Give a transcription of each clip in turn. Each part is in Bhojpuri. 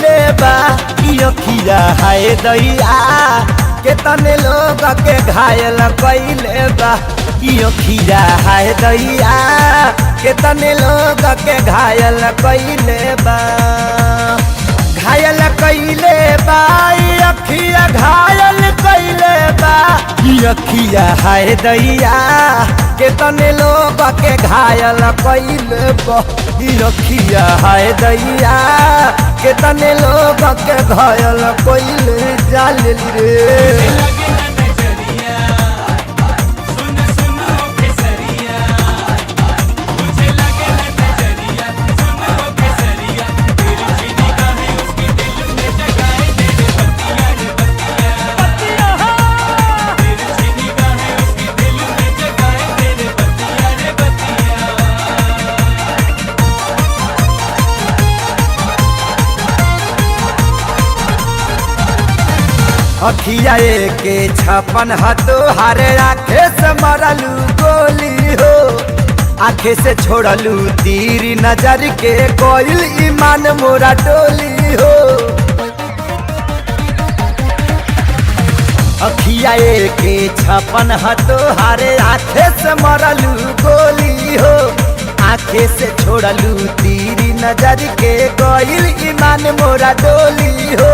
कइले बा ई अखिया हाय दैया के तने लोग के घायल कइले बा ई अखिया हाय दैया के तने लोग के घायल कइले बा घायल कइले बा ई अखिया घायल कइले बा ई अखिया हाय दैया के तने लोग के घायल कइले बा ई अखिया हाय दैया के तने लोग के घायल कइले जाल रे। अखिया के छपन हतो हारे आखे से मरलू गोली हो आखे से छोड़लू तीर नजर के कोइल ईमान मोरा टोली हो अखिया के छपन हतो हारे आखे से मरलू गोली हो आखे से छोड़लू तीर नजर के कोइल ईमान मोरा टोली हो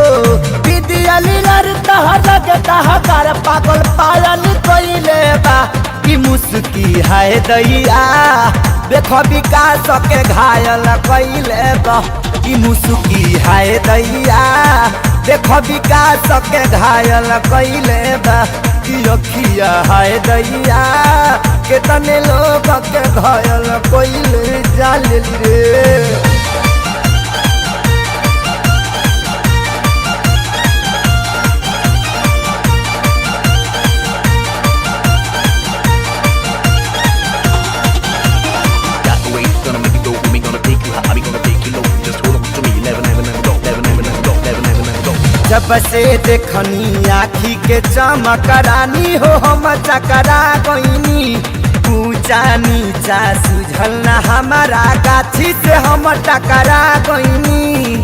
कर पागल पायल कइले बा ई मुस्की हाय दैया देखो विकास के घायल कइले बा ई मुस्की हाय दैया देखो विकास के घायल कइले बा ई अखिया हाय दैया के तने लोग के घायल कइले जाल रे। जब से देखनी आखी के चमक रानी हो हम चकरा गईनी ऊंचा नीचा सुझल न हमारा गाछी से हम टकरा गईनी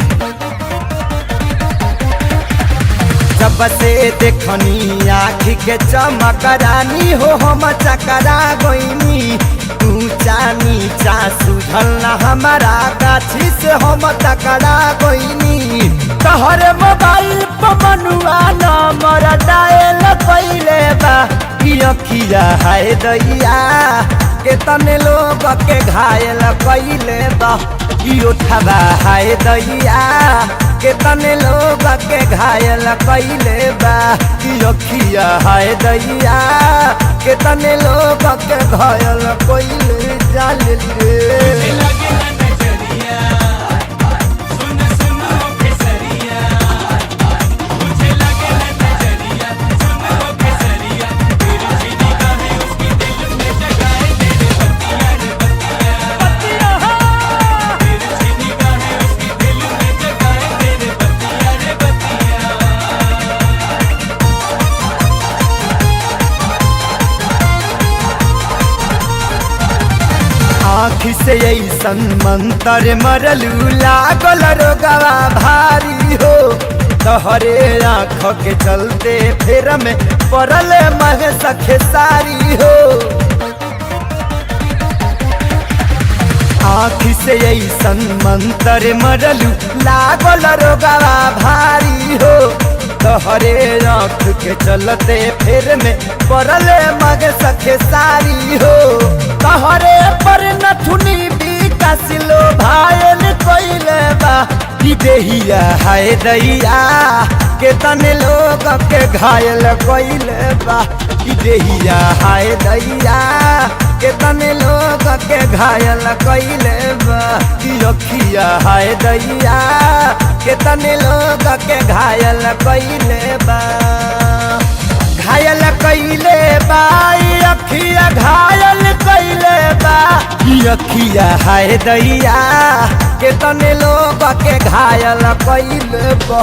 जब से देखनी आखी के चमक रानी हो हम चकरा गईनी ऊंचा नीचा सुझल न हमारा गाछी से हम टकरा गईनी तोहरे मोबाइल पर मनुआ नंबर डायल कइले बा ई अखिया हाय दैया के तने लोग के घायल कइले बा ई ओठवा हाय दैया के तने लोग के घायल कइले बा ई अखिया हाय दैया के तने लोग के घायल कइले जाल रे। आँखी से ऐसन मंतर मरलू लागल रोगवा भारी हो तोहरे आँख के चलते फिर में पड़ल मह सखे सारी हो आँखी से ऐसन मंतर मरलू लागल रोगवा भारी हो तोहरे आँख के चलते फिर में पड़ल मग सखे सारी हो तोहरे पर नथुनी विकासिलो भायल कइले बा ई देहिया हाय दैया के तने लोग के घायल कइले बा ई देहिया हाय दैया के तने लोग के घायल कइले बा ई अखिया हाय दैया के तने लोग के घायल कइले बा घायल कइले बा ई अखिया घायल कइले बा ई अखिया हाय दैया के तने लोग के घायल कइले बा।